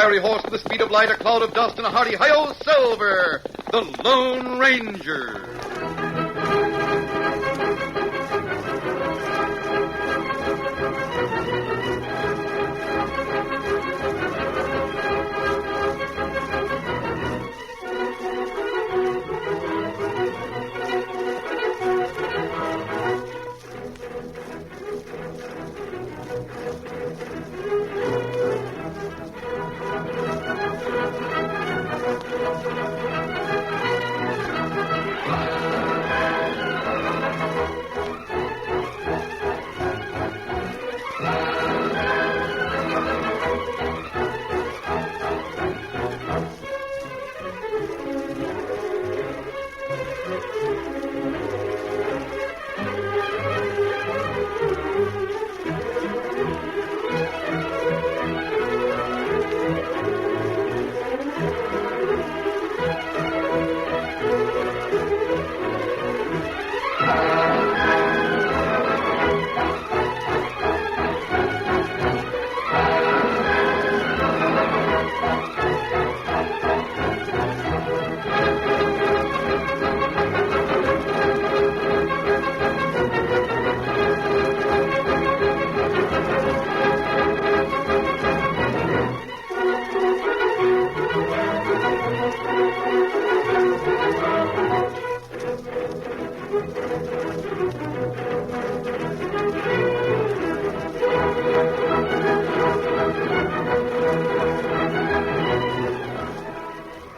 fiery horse with the speed of light, a cloud of dust, and a hearty hi-yo Silver, the Lone Ranger.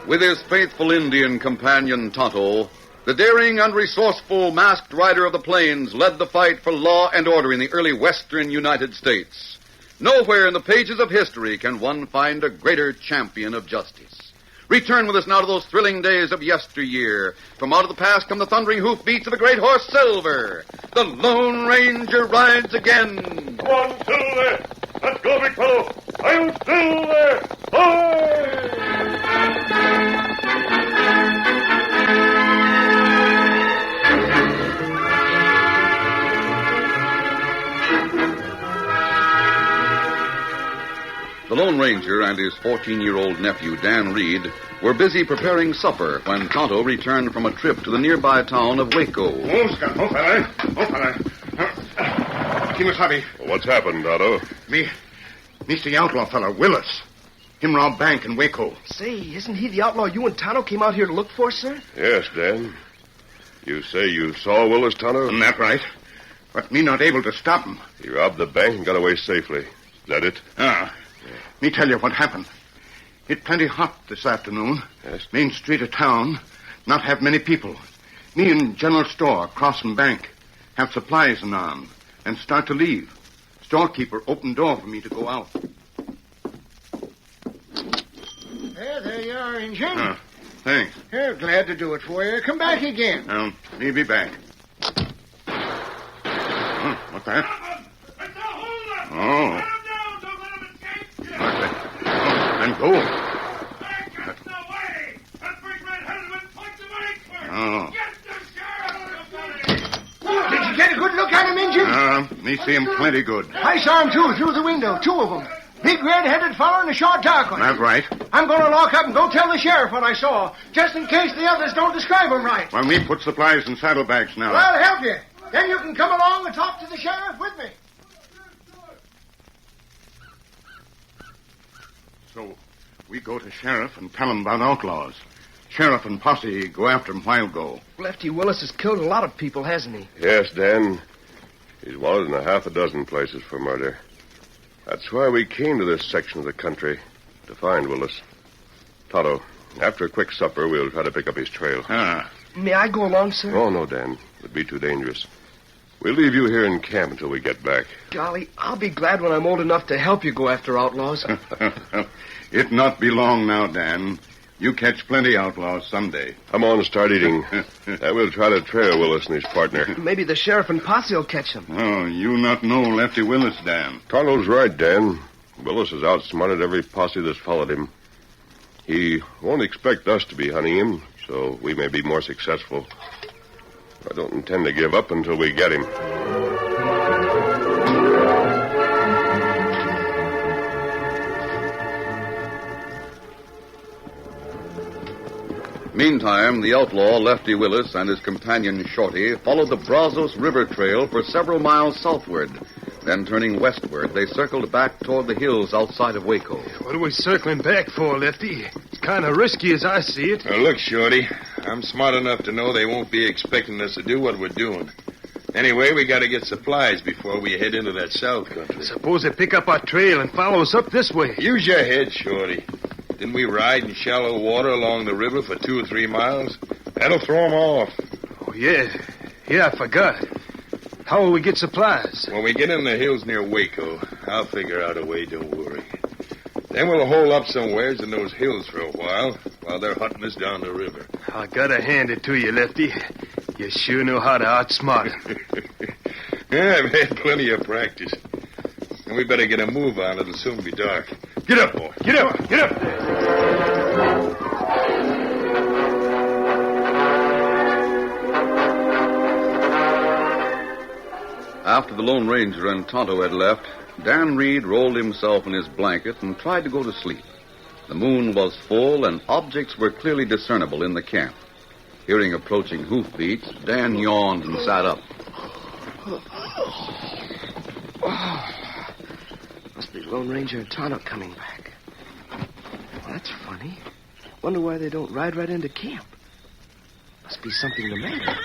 With his faithful Indian companion Tonto, the daring and resourceful masked rider of the plains led the fight for law and order in the early western United States. Nowhere in the pages of history can one find a greater champion of justice. Return with us now to those thrilling days of yesteryear. From out of the past come the thundering hoofbeats of the great horse Silver. The Lone Ranger rides again. Come on, Silver! Let's go, big fellow! I'm Silver! Hoy! The Lone Ranger and his 14-year-old nephew, Dan Reed, were busy preparing supper when Tonto returned from a trip to the nearby town of Waco. Oh, Scott. Oh, fella. Kimasabi. What's happened, Tonto? Me see outlaw fella, Willis. Him rob bank in Waco. Say, isn't he the outlaw you and Tonto came out here to look for, sir? Yes, Dan. You say you saw Willis, Tonto? That right. But me not able to stop him. He robbed the bank and got away safely. Is that it? Me tell you what happened. It plenty hot this afternoon. Yes. Main street of town. Not have many people. Me in general store across from bank. Have supplies and on. And start to leave. Storekeeper open door for me to go out. There you are, Injun. Thanks. Glad to do it for you. Come back again. Me be back. What's that? Oh. And go. Oh. Did you get a good look at him, Injun? Me see him plenty good. I saw him, too, through the window. Two of them. Big red-headed fella and a short, dark one. That's right. I'm going to lock up and go tell the sheriff what I saw, just in case the others don't describe him right. Well, me put supplies in saddlebags now. Well, I'll help you. Then you can come along and talk to the sheriff with me. So, we go to sheriff and tell him about outlaws. Sheriff and posse go after him while go. Lefty Willis has killed a lot of people, hasn't he? Yes, Dan. He's wanted in a half a dozen places for murder. That's why we came to this section of the country, to find Willis. Tonto, after a quick supper, we'll try to pick up his trail. May I go along, sir? Oh, no, Dan. It'd be too dangerous. We'll leave you here in camp until we get back. Golly, I'll be glad when I'm old enough to help you go after outlaws. It not be long now, Dan. You catch plenty outlaws someday. Come on, start eating. Then we'll try to trail Willis and his partner. Maybe the sheriff and posse will catch him. Oh, you not know Lefty Willis, Dan. Tonto's right, Dan. Willis has outsmarted every posse that's followed him. He won't expect us to be hunting him, so we may be more successful. I don't intend to give up until we get him. Meantime, the outlaw, Lefty Willis, and his companion, Shorty, followed the Brazos River Trail for several miles southward. Then, turning westward, they circled back toward the hills outside of Waco. What are we circling back for, Lefty? It's kind of risky as I see it. Now, look, Shorty, I'm smart enough to know they won't be expecting us to do what we're doing. Anyway, we got to get supplies before we head into that south country. Suppose they pick up our trail and follow us up this way. Use your head, Shorty. Didn't we ride in shallow water along the river for 2 or 3 miles? That'll throw 'em off. Oh, yeah. Yeah, I forgot. How will we get supplies? When we get in the hills near Waco, I'll figure out a way, don't worry. Then we'll hole up somewheres in those hills for a while they're hunting us down the river. I gotta hand it to you, Lefty. You sure know how to outsmart 'em. Yeah, I've had plenty of practice. And we better get a move on. It'll soon be dark. Get up, boy. Get up. Get up. After the Lone Ranger and Tonto had left, Dan Reed rolled himself in his blanket and tried to go to sleep. The moon was full and objects were clearly discernible in the camp. Hearing approaching hoofbeats, Dan yawned and sat up. Must be Lone Ranger and Tonto coming back. Well, that's funny. Wonder why they don't ride right into camp. Must be something the matter.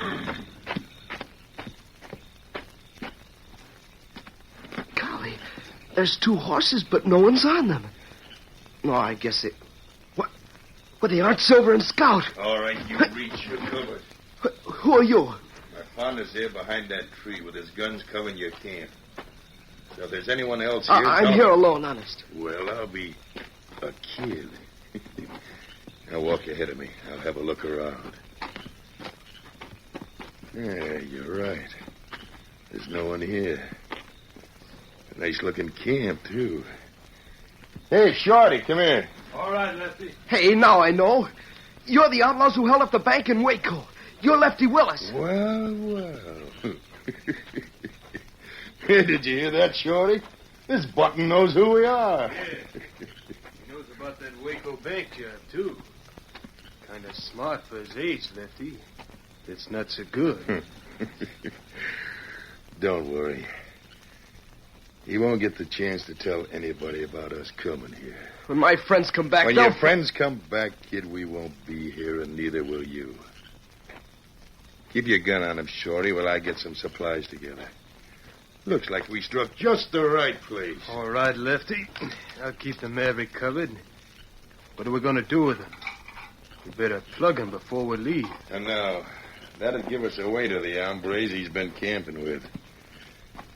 Golly, there's 2 horses, but no one's on them. No, I guess it... What? Well, they aren't Silver and Scout. All right, you reach your cover. Who are you? My father's there behind that tree with his guns covering your camp. So if there's anyone else here... I'm here alone, honest. Well, I'll be a kid. Now walk ahead of me. I'll have a look around. Yeah, you're right. There's no one here. A nice-looking camp, too. Hey, Shorty, come here. All right, Lefty. Hey, now I know. You're the outlaws who held up the bank in Waco. You're Lefty Willis. Well. Did you hear that, Shorty? This button knows who we are. Yeah. He knows about that Waco bank job, too. Kind of smart for his age, Lefty. It's not so good. Don't worry. He won't get the chance to tell anybody about us coming here. When my friends come back, When your friends come back, kid, we won't be here, and neither will you. Keep your gun on him, Shorty, while I get some supplies together. Looks like we struck just the right place. All right, Lefty. I'll keep the Maverick covered. What are we going to do with him? We better plug him before we leave. And now, that'll give us away to the hombres he's been camping with.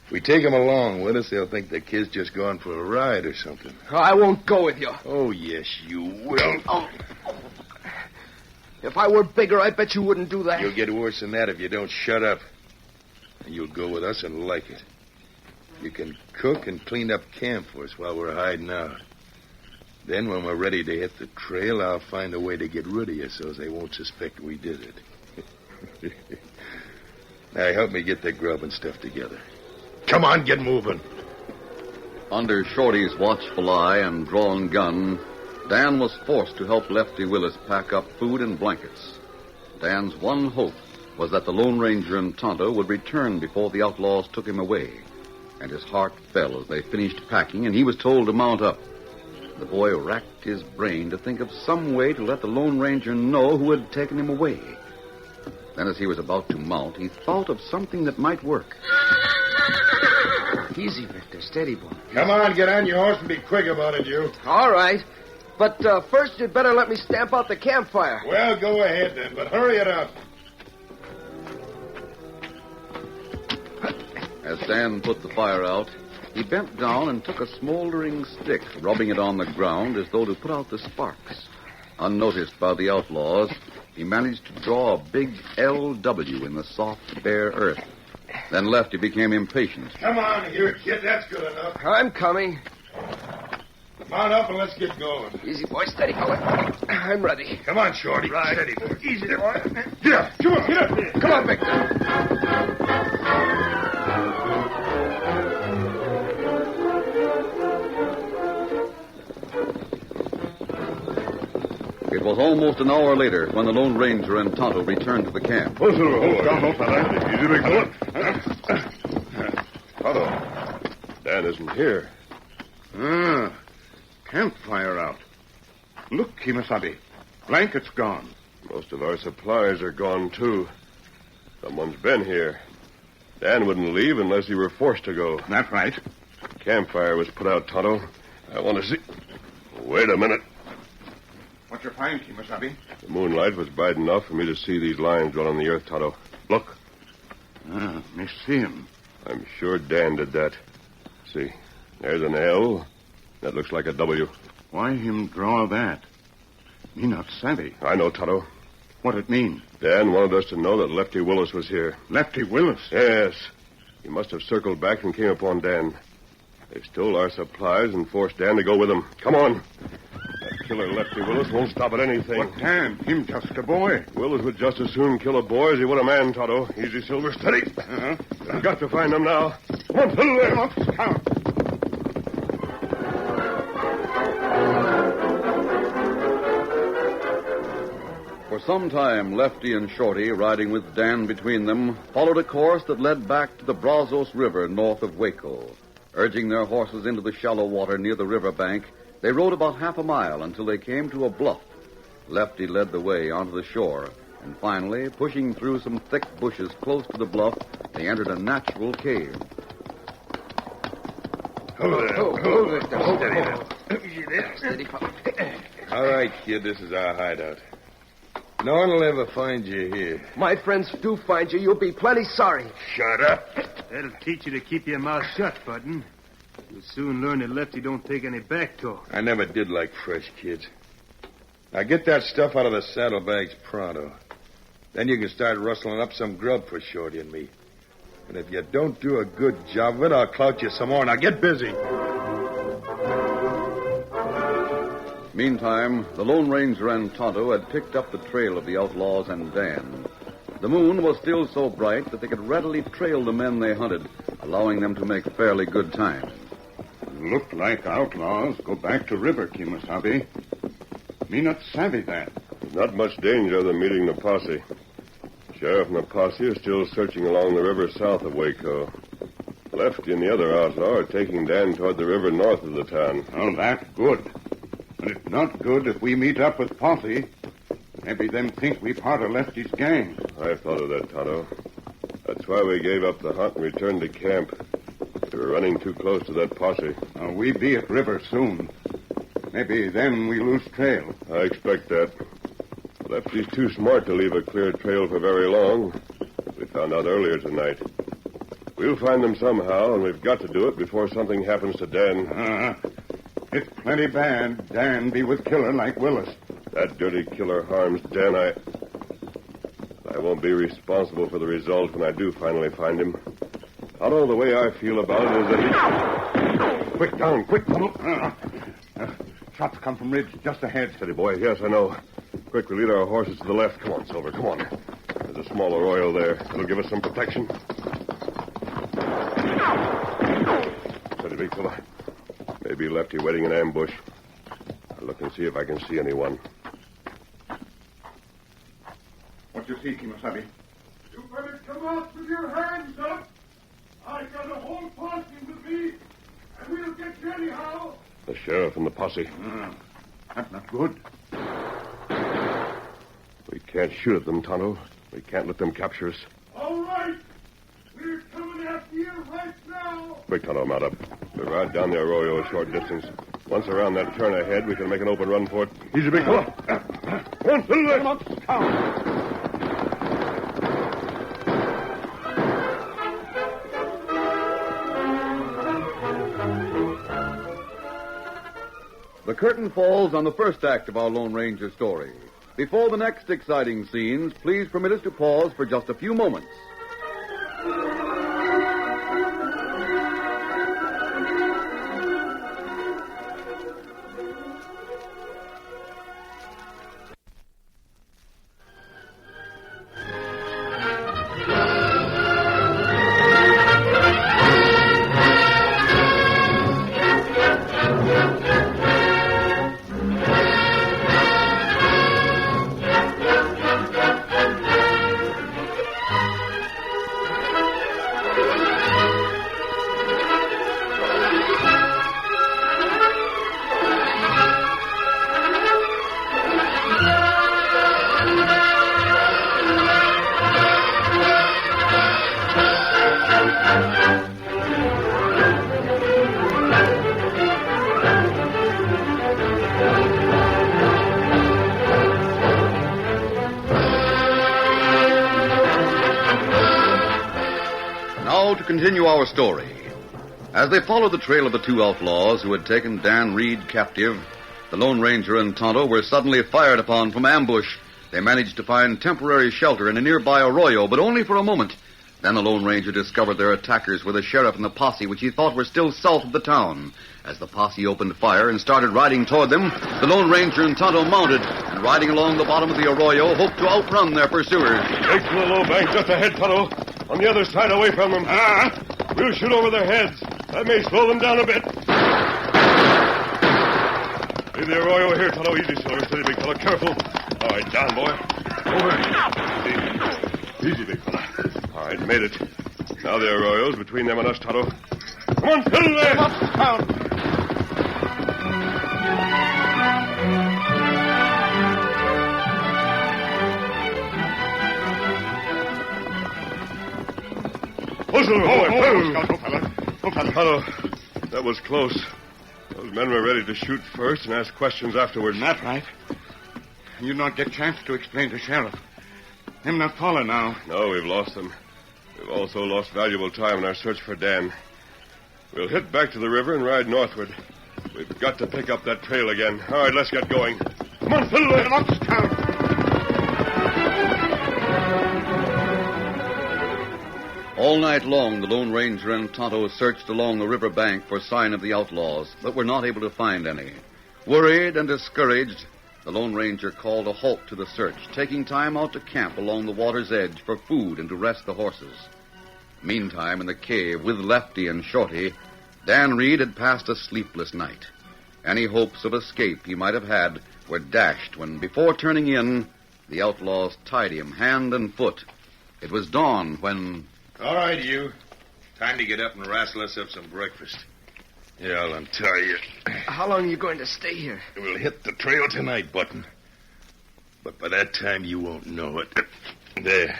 If we take him along with us, they'll think the kid's just gone for a ride or something. I won't go with you. Oh, yes, you will. Oh. If I were bigger, I bet you wouldn't do that. You'll get worse than that if you don't shut up. And you'll go with us and like it. You can cook and clean up camp for us while we're hiding out. Then when we're ready to hit the trail, I'll find a way to get rid of you so they won't suspect we did it. Now, help me get the grub and stuff together. Come on, get moving. Under Shorty's watchful eye and drawn gun, Dan was forced to help Lefty Willis pack up food and blankets. Dan's one hope was that the Lone Ranger and Tonto would return before the outlaws took him away. And his heart fell as they finished packing, and he was told to mount up. The boy racked his brain to think of some way to let the Lone Ranger know who had taken him away. Then, as he was about to mount, he thought of something that might work. Easy, Victor. Steady, boy. Come on, get on your horse and be quick about it, you. All right. But first, you'd better let me stamp out the campfire. Well, go ahead then, but hurry it up. As Dan put the fire out, he bent down and took a smoldering stick, rubbing it on the ground as though to put out the sparks. Unnoticed by the outlaws, he managed to draw a big LW in the soft, bare earth. Then Lefty became impatient. Come on here, kid. That's good enough. I'm coming. Mount up and let's get going. Easy, boy. Steady, fella. I'm ready. Come on, Shorty. Right. Steady, boy. Easy there, boy. Get up. Come on, get up there. Come on, Victor. It was almost an hour later when the Lone Ranger and Tonto returned to the camp. Hold on, fella. Easy, big fella. Tonto, Dan isn't here. Campfire out. Look, Kimasabi. Blankets gone. Most of our supplies are gone, too. Someone's been here. Dan wouldn't leave unless he were forced to go. That's right. Campfire was put out, Tonto. I want to see... Wait a minute. What you find, Kimasabi? The moonlight was bright enough for me to see these lines drawn on the earth, Tonto. Look. Me see him. I'm sure Dan did that. See, there's an L. That looks like a W. Why him draw that? Me not savvy. I know, Tonto. What it mean? Dan wanted us to know that Lefty Willis was here. Lefty Willis? Yes. He must have circled back and came upon Dan. They stole our supplies and forced Dan to go with them. Come on. That killer Lefty Willis won't stop at anything. What Dan? Him just a boy. Willis would just as soon kill a boy as he would a man, Tonto. Easy, Silver. Steady. I've got to find them now. Come on, fiddle there. Come on, For some time, Lefty and Shorty, riding with Dan between them, followed a course that led back to the Brazos River north of Waco. Urging their horses into the shallow water near the river bank, they rode about half a mile until they came to a bluff. Lefty led the way onto the shore, and finally, pushing through some thick bushes close to the bluff, they entered a natural cave. All right, kid, this is our hideout. No one will ever find you here. My friends do find you. You'll be plenty sorry. Shut up. That'll teach you to keep your mouth shut, Button. You'll soon learn that Lefty don't take any back talk. I never did like fresh kids. Now get that stuff out of the saddlebags pronto. Then you can start rustling up some grub for Shorty and me. And if you don't do a good job of it, I'll clout you some more. Now get busy. Meantime, the Lone Ranger and Tonto had picked up the trail of the outlaws and Dan. The moon was still so bright that they could readily trail the men they hunted, allowing them to make fairly good time. Look like outlaws go back to river, Kimasabi. Me not savvy that. Not much danger of them meeting the posse. Sheriff and the posse are still searching along the river south of Waco. Lefty and the other outlaw are taking Dan toward the river north of the town. Oh, that's good. But it's not good if we meet up with posse. Maybe them think we part of Lefty's gang. I thought of that, Tonto. That's why we gave up the hunt and returned to camp. We were running too close to that posse. We be at river soon. Maybe then we lose trail. I expect that. Lefty's too smart to leave a clear trail for very long. We found out earlier tonight. We'll find them somehow, and we've got to do it before something happens to Dan. It's plenty bad Dan be with killer like Willis. That dirty killer harms Dan. I won't be responsible for the result when I do finally find him. Although the way I feel about it is that he... Quick, down, quick. Shots come from ridge just ahead. Steady, boy. Yes, I know. Quick, we lead our horses to the left. Come on, Silver, come on. There's a small arroyo there. It'll give us some protection. Steady, big fella. Maybe Lefty waiting in ambush. I'll look and see if I can see anyone. What you see, Kimasabi? You better come out with your hands up. I got a whole posse with me, and we'll get you anyhow. The sheriff and the posse. That's not good. We can't shoot at them, Tonto. We can't let them capture us. All right. We're coming after you right now. Quick, Tonto, mount up. We'll ride down the arroyo a short distance. Once around that turn ahead, we can make an open run for it. Easy, big fella. One, to the left. The curtain falls on the first act of our Lone Ranger story. Before the next exciting scenes, please permit us to pause for just a few moments. continue our story. As they followed the trail of the two outlaws who had taken Dan Reed captive, the Lone Ranger and Tonto were suddenly fired upon from ambush. They managed to find temporary shelter in a nearby arroyo, but only for a moment. Then the Lone Ranger discovered their attackers were the sheriff and the posse, which he thought were still south of the town. As the posse opened fire and started riding toward them, the Lone Ranger and Tonto mounted, and riding along the bottom of the arroyo, hoped to outrun their pursuers. Take to the low bank just ahead, Tonto. On the other side, away from them. We'll shoot over their heads. That may slow them down a bit. Leave the arroyo here, Tonto. Easy, Silver. Steady, big fella. Careful. All right, down, boy. Over. Easy, big fella. All right, made it. Now the arroyo's between them and us, Tonto. Come on, fill there. Come up, down. Tonto, that was close. Those men were ready to shoot first and ask questions afterwards. That's right. You not get chance to explain to Sheriff. Him not follow now. No, we've lost them. We've also lost valuable time in our search for Dan. We'll hit back to the river and ride northward. We've got to pick up that trail again. All right, let's get going. Come on, fiddle it up, Scout. All night long, the Lone Ranger and Tonto searched along the river bank for sign of the outlaws, but were not able to find any. Worried and discouraged, the Lone Ranger called a halt to the search, taking time out to camp along the water's edge for food and to rest the horses. Meantime, in the cave with Lefty and Shorty, Dan Reed had passed a sleepless night. Any hopes of escape he might have had were dashed when, before turning in, the outlaws tied him hand and foot. It was dawn when... All right, you. Time to get up and wrestle us up some breakfast. Yeah, I'll untie you. How long are you going to stay here? We'll hit the trail tonight, Button. But by that time, you won't know it. There.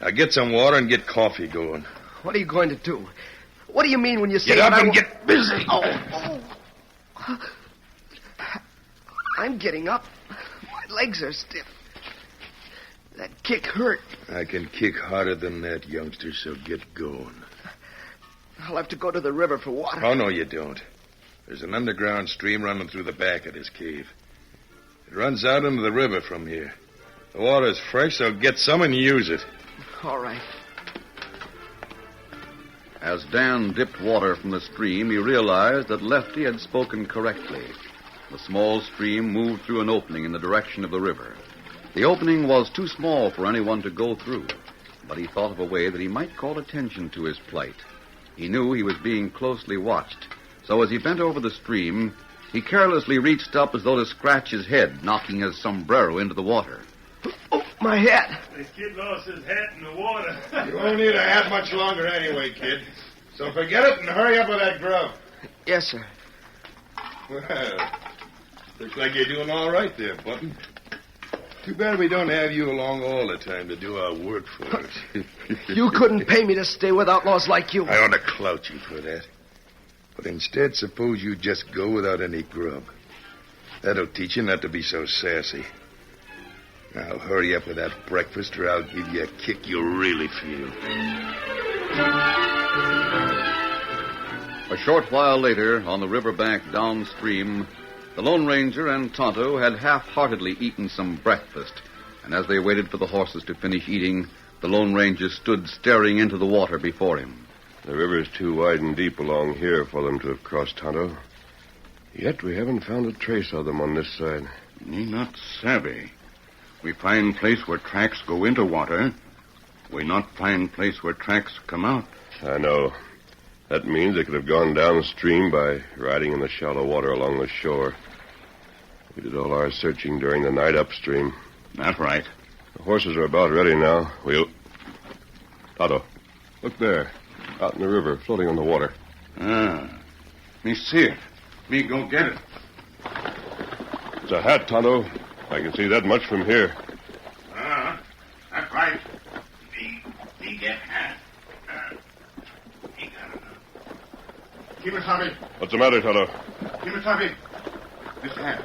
Now get some water and get coffee going. What are you going to do? What do you mean when you say... Get up and get busy. Oh. I'm getting up. My legs are stiff. That kick hurt. I can kick harder than that, youngster, so get going. I'll have to go to the river for water. Oh, no, you don't. There's an underground stream running through the back of this cave. It runs out into the river from here. The water's fresh, so get some and use it. All right. As Dan dipped water from the stream, he realized that Lefty had spoken correctly. The small stream moved through an opening in the direction of the river. The opening was too small for anyone to go through, but he thought of a way that he might call attention to his plight. He knew he was being closely watched, so as he bent over the stream, he carelessly reached up as though to scratch his head, knocking his sombrero into the water. Oh, my hat. The kid lost his hat in the water. You won't need a hat much longer anyway, kid. So forget it and hurry up with that grub. Yes, sir. Well, looks like you're doing all right there, Button. Too bad we don't have you along all the time to do our work for us. You couldn't pay me to stay with outlaws like you. I ought to clout you for that. But instead, suppose you just go without any grub. That'll teach you not to be so sassy. Now, hurry up with that breakfast, or I'll give you a kick you'll really feel. A short while later, on the riverbank downstream, the Lone Ranger and Tonto had half-heartedly eaten some breakfast, and as they waited for the horses to finish eating, the Lone Ranger stood staring into the water before him. The river's too wide and deep along here for them to have crossed, Tonto. Yet we haven't found a trace of them on this side. Me not savvy. We find place where tracks go into water. We not find place where tracks come out. I know. That means they could have gone downstream by riding in the shallow water along the shore. We did all our searching during the night upstream. That's right. The horses are about ready now. We'll... Tonto, look there. Out in the river, floating on the water. Me see it. Me go get it. It's a hat, Tonto. I can see that much from here. That's right. Me get hat. Me got it. Kimasabi. What's the matter, Tonto? Kimasabi. This hat.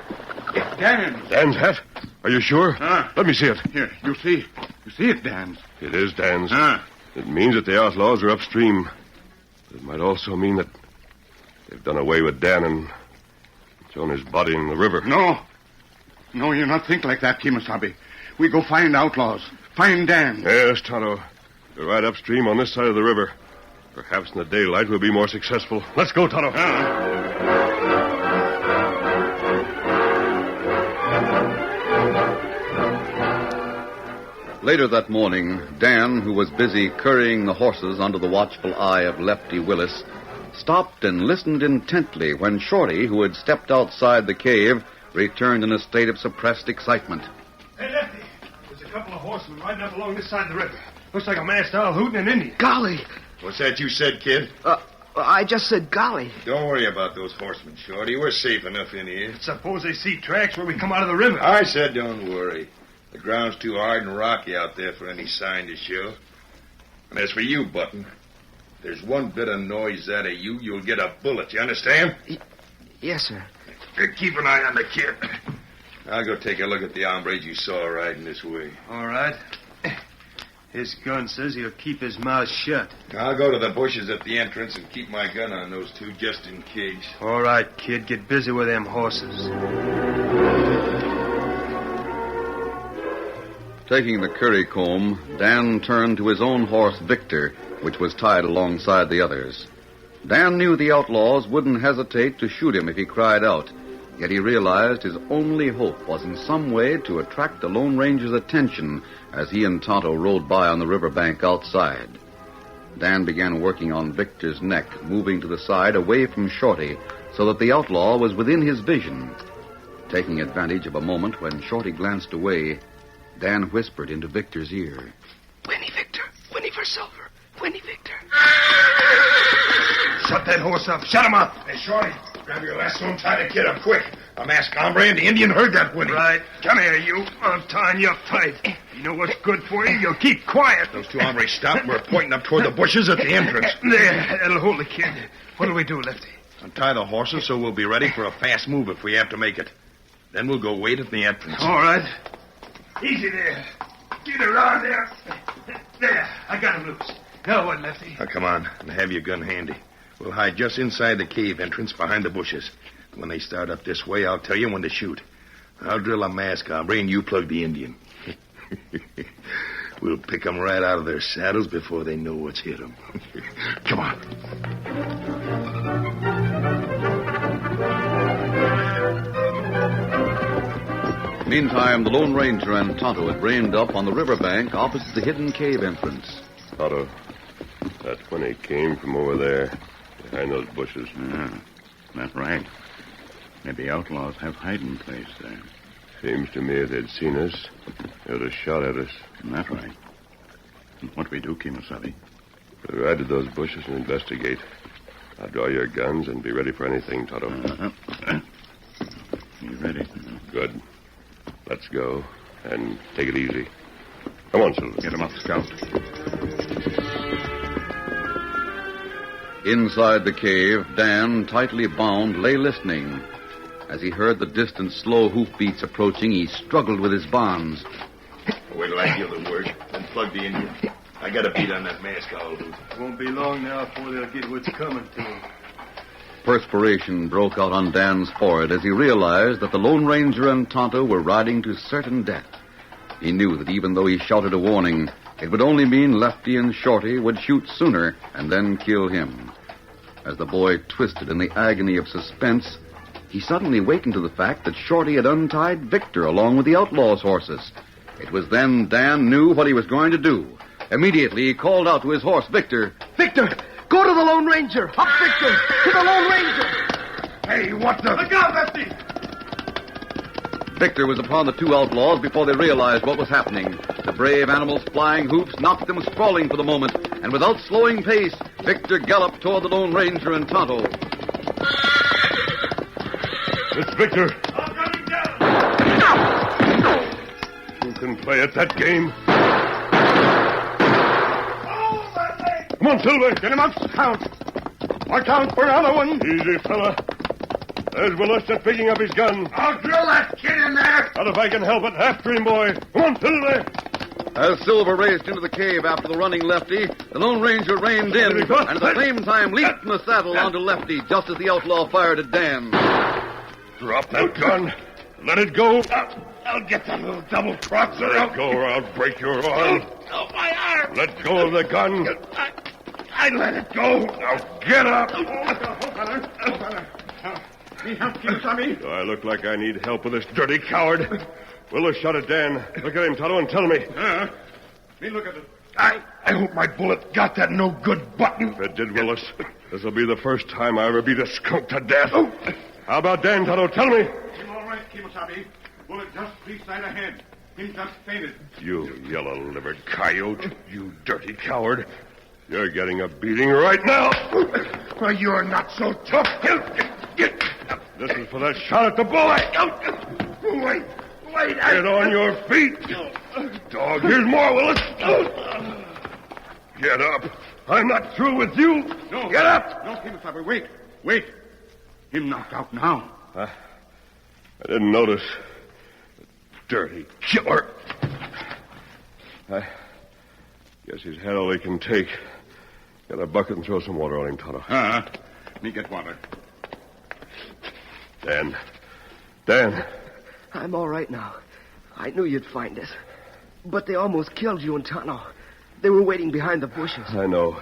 It's Dan's. Dan's hat? Are you sure? Let me see it. Here, you see. You see it, Dan's. It is Dan's. It means that the outlaws are upstream. It might also mean that they've done away with Dan and thrown his body in the river. No. No, you not think like that, Kemosabe. We go find outlaws. Find Dan. Yes, Tonto. We're right upstream on this side of the river. Perhaps in the daylight we'll be more successful. Let's go, Tonto. Later that morning, Dan, who was busy currying the horses under the watchful eye of Lefty Willis, stopped and listened intently when Shorty, who had stepped outside the cave, returned in a state of suppressed excitement. Hey, Lefty, there's a couple of horsemen riding up along this side of the river. Looks like a masked owl hooting an Indian. Golly. What's that you said, kid? I just said golly. Don't worry about those horsemen, Shorty. We're safe enough in here. Suppose they see tracks where we come out of the river. I said don't worry. The ground's too hard and rocky out there for any sign to show. And as for you, Button, if there's one bit of noise out of you, you'll get a bullet. You understand? Yes, sir. Keep an eye on the kid. I'll go take a look at the hombres you saw riding this way. All right. His gun says he'll keep his mouth shut. I'll go to the bushes at the entrance and keep my gun on those two just in case. All right, kid. Get busy with them horses. Taking the curry comb, Dan turned to his own horse, Victor, which was tied alongside the others. Dan knew the outlaws wouldn't hesitate to shoot him if he cried out, yet he realized his only hope was in some way to attract the Lone Ranger's attention as he and Tonto rode by on the riverbank outside. Dan began working on Victor's neck, moving to the side away from Shorty so that the outlaw was within his vision. Taking advantage of a moment when Shorty glanced away, Dan whispered into Victor's ear. Whinny, Victor. Whinny for silver. Whinny, Victor. Shut that horse up. Shut him up. Hey, Shorty, grab your lasso and tie the kid up quick. A masked hombre and the Indian heard that whinny. Right. Come here, you. I'm tying you up tight. You know what's good for you? You'll keep quiet. Those two hombres stopped. We're pointing up toward the bushes at the entrance. There. That'll hold the kid. What'll we do, Lefty? Untie the horses so we'll be ready for a fast move if we have to make it. Then we'll go wait at the entrance. All right. Easy there. Get around there. There. I got him loose. Now what, Lefty? Now, come on, and have your gun handy. We'll hide just inside the cave entrance behind the bushes. When they start up this way, I'll tell you when to shoot. I'll drill a mask hombre, and you plug the Indian. We'll pick them right out of their saddles before they know what's hit them. Come on. Meantime, the Lone Ranger and Tonto had reined up on the riverbank opposite the hidden cave entrance. Tonto, that whinny came from over there, behind those bushes. That's right. Maybe outlaws have hiding place there. Seems to me if they'd seen us, they would have shot at us. That's right. And what we do, Kemosabe? We'll ride to those bushes and investigate. I'll draw your guns and be ready for anything, Tonto. You ready? Good. Let's go, and take it easy. Come on, Silver. Get him up, Scout. Inside the cave, Dan, tightly bound, lay listening. As he heard the distant, slow hoofbeats approaching, he struggled with his bonds. Wait till I give the word, then plug the Indian. I got a beat on that mask owl hoot. Won't be long now before they'll get what's coming to them. Perspiration broke out on Dan's forehead as he realized that the Lone Ranger and Tonto were riding to certain death. He knew that even though he shouted a warning, it would only mean Lefty and Shorty would shoot sooner and then kill him. As the boy twisted in the agony of suspense, he suddenly wakened to the fact that Shorty had untied Victor along with the outlaw's horses. It was then Dan knew what he was going to do. Immediately, he called out to his horse, Victor. Victor! Go to the Lone Ranger! Up, Victor! To the Lone Ranger! Hey, what the... Look out, Lefty! Victor was upon the two outlaws before they realized what was happening. The brave animal's flying hoofs knocked them sprawling for the moment, and without slowing pace, Victor galloped toward the Lone Ranger and Tonto. It's Victor. I'll gun him down! Who can play at that game? Oh, that leg! Come on, Silver. Get him up, Scout. Watch out for another one. Easy, fella. There's Willis just picking up his gun. I'll drill that kid in there. Not if I can help it. After him, boy. Come on, Silver. As Silver raced into the cave after the running Lefty, the Lone Ranger reined in and at the same time leaped from the saddle onto Lefty just as the outlaw fired at Dan. Drop that gun. Let it go. I'll get that little double-crosser. Let it go or I'll break your arm. Oh, my arm. Let go of the gun. I let it go. Now get up. Me help you, Tommy. Do I look like I need help with this dirty coward? Willis shot at Dan. Look at him, Tonto, and tell me. Me look at it. I hope my bullet got that no-good button. If it did, Willis, this will be the first time I ever beat a skunk to death. How about Dan, Tonto? Tell me. Him all right, Kemosabe. Bullet just 3 side ahead. Him just fainted. You yellow-livered coyote. You dirty coward. You're getting a beating right now. Well, you're not so tough. This is for that shot at the boy. Wait. Get on your feet. Dog, here's more, Willis. Get up. I'm not through with you. No. Get up. No, Kemosabe, wait. Him knocked out now. I didn't notice. Dirty killer. I guess he's had all he can take. Get a bucket and throw some water on him, Tonto. Me get water. Dan. I'm all right now. I knew you'd find us. But they almost killed you and Tonto. They were waiting behind the bushes. I know.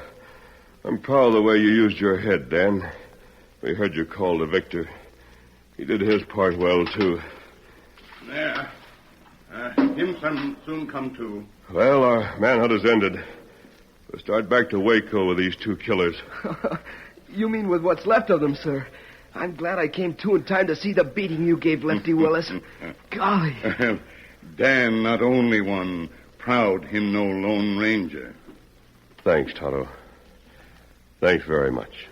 I'm proud of the way you used your head, Dan. We heard you call to Victor. He did his part well, too. There. Him soon come to. Well, our manhunt has ended. We'll start back to Waco with these 2 killers. You mean with what's left of them, sir? I'm glad I came to in time to see the beating you gave Lefty Willis. Golly. Dan not only one, proud him no Lone Ranger. Thanks, Tonto. Thanks very much.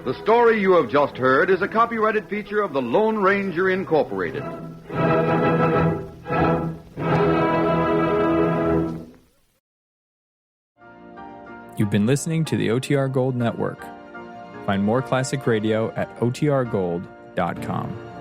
The story you have just heard is a copyrighted feature of the Lone Ranger Incorporated. You've been listening to the OTR Gold Network. Find more classic radio at otrgold.com.